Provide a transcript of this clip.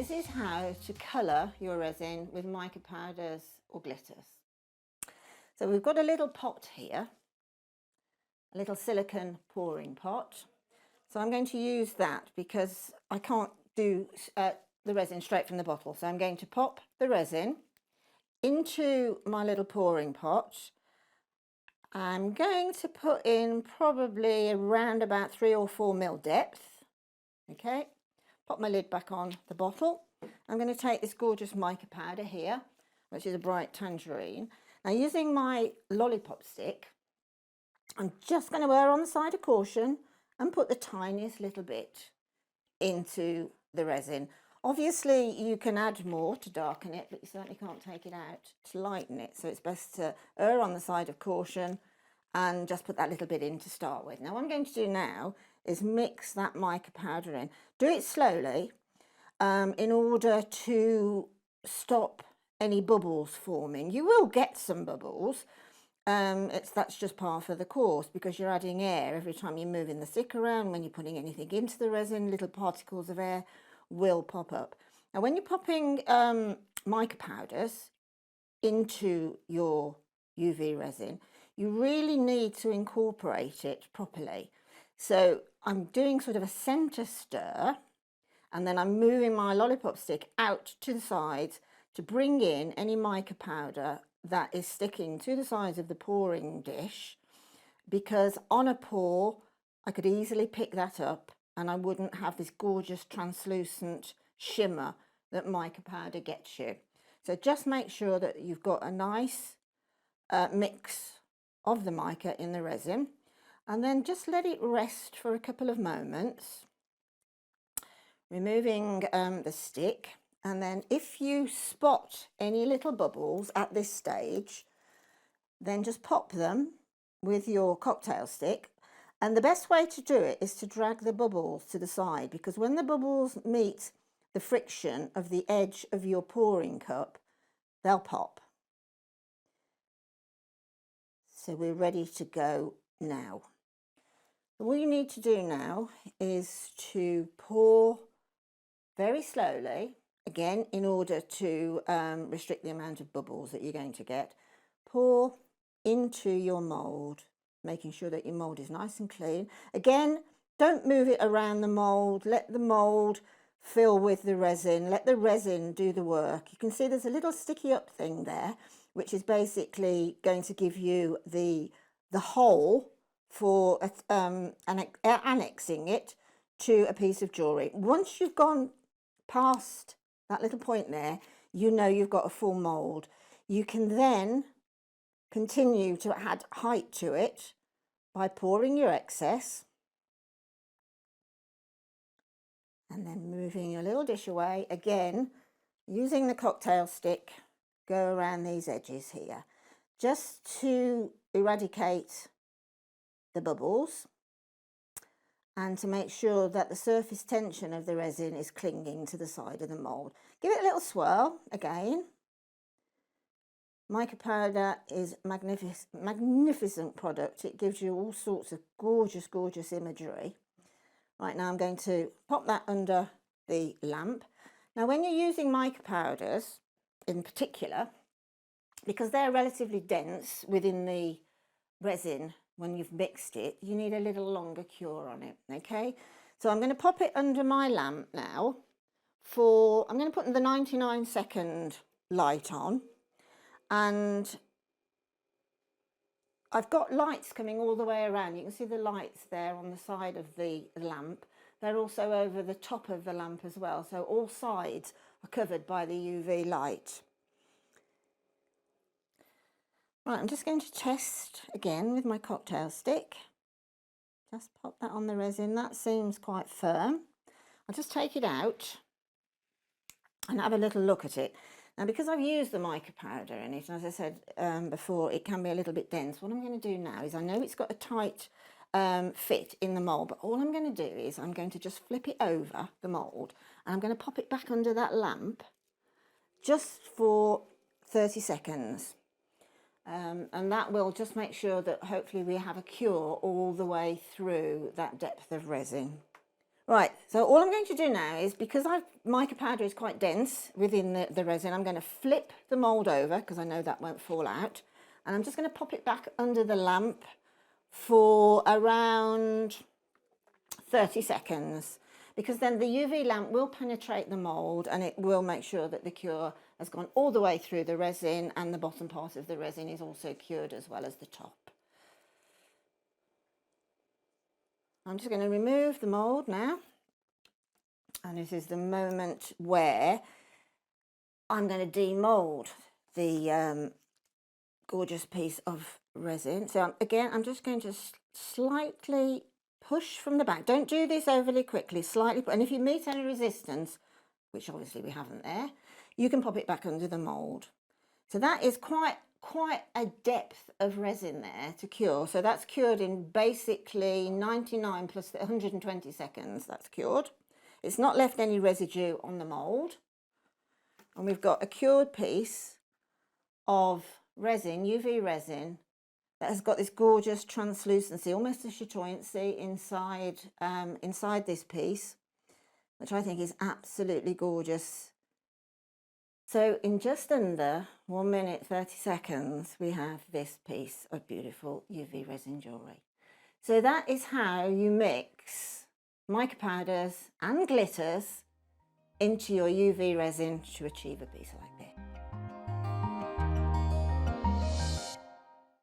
this is how to colour your resin with mica powders or glitters. So we've got a little pot here, a little silicone pouring pot. So I'm going to use that because I can't do the resin straight from the bottle. So I'm going to pop the resin into my little pouring pot. I'm going to put in probably around about 3 or 4 mil depth. Okay, pop my lid back on the bottle. I'm going to take this gorgeous mica powder here, which is a bright tangerine. Now, using my lollipop stick, I'm just going to err on the side of caution and put the tiniest little bit into the resin. Obviously, you can add more to darken it, but you certainly can't take it out to lighten it. So it's best to err on the side of caution and just put that little bit in to start with. Now, what I'm going to do now is mix that mica powder in. Do it slowly in order to stop any bubbles forming. You will get some bubbles. That's just part of the course because you're adding air every time you're moving the stick around. When you're putting anything into the resin, little particles of air will pop up. Now, when you're popping mica powders into your UV resin, you really need to incorporate it properly. So I'm doing sort of a centre stir, and then I'm moving my lollipop stick out to the sides to bring in any mica powder that is sticking to the sides of the pouring dish, because on a pour I could easily pick that up and I wouldn't have this gorgeous translucent shimmer that mica powder gets you. So just make sure that you've got a nice mix of the mica in the resin, and then just let it rest for a couple of moments, removing the stick. And then if you spot any little bubbles at this stage, then just pop them with your cocktail stick. And the best way to do it is to drag the bubbles to the side, because when the bubbles meet the friction of the edge of your pouring cup, they'll pop. So we're ready to go now. All you need to do now is to pour very slowly, again, in order to restrict the amount of bubbles that you're going to get. Pour into your mould, making sure that your mould is nice and clean. Again, don't move it around the mould. Let the mould fill with the resin. Let the resin do the work. You can see there's a little sticky up thing there, which is basically going to give you the hole for annexing it to a piece of jewellery. Once you've gone past that little point there, you know you've got a full mould. You can then continue to add height to it by pouring your excess and then moving your little dish away. Again, using the cocktail stick, go around these edges here just to eradicate the bubbles and to make sure that the surface tension of the resin is clinging to the side of the mould. Give it a little swirl again. Mica powder is magnificent product. It gives you all sorts of gorgeous, gorgeous imagery. Right, now I'm going to pop that under the lamp. Now, when you're using mica powders in particular, because they're relatively dense within the resin when you've mixed it, you need a little longer cure on it, okay? So I'm going to pop it under my lamp now for, I'm going to put the 99-second light on, and I've got lights coming all the way around. You can see the lights there on the side of the lamp. They're also over the top of the lamp as well, so all sides are covered by the UV light. Right, I'm just going to test again with my cocktail stick. Just pop that on the resin. That seems quite firm. I'll just take it out and have a little look at it. Now, because I've used the mica powder in it, and as I said before, it can be a little bit dense. What I'm going to do now is, I know it's got a tight fit in the mould, but all I'm going to do is I'm going to just flip it over the mould and I'm going to pop it back under that lamp just for 30 seconds. And that will just make sure that hopefully we have a cure all the way through that depth of resin. Right, so all I'm going to do now is, because mica powder is quite dense within the resin, I'm going to flip the mould over, because I know that won't fall out. And I'm just going to pop it back under the lamp for around 30 seconds, because then the UV lamp will penetrate the mould and it will make sure that the cure has gone all the way through the resin, and the bottom part of the resin is also cured as well as the top. I'm just going to remove the mould now, and this is the moment where I'm going to demould the gorgeous piece of resin. So again, I'm just going to slightly push from the back. Don't do this overly quickly, slightly. And if you meet any resistance, which obviously we haven't there, you can pop it back under the mould. So that is quite a depth of resin there to cure. So that's cured in basically 99 plus 120 seconds. That's cured. It's not left any residue on the mould. And we've got a cured piece of resin, UV resin, that has got this gorgeous translucency, almost a chatoyancy inside this piece, which I think is absolutely gorgeous. So in just under 1 minute 30 seconds, we have this piece of beautiful UV resin jewellery. So that is how you mix mica powders and glitters into your UV resin to achieve a piece like this.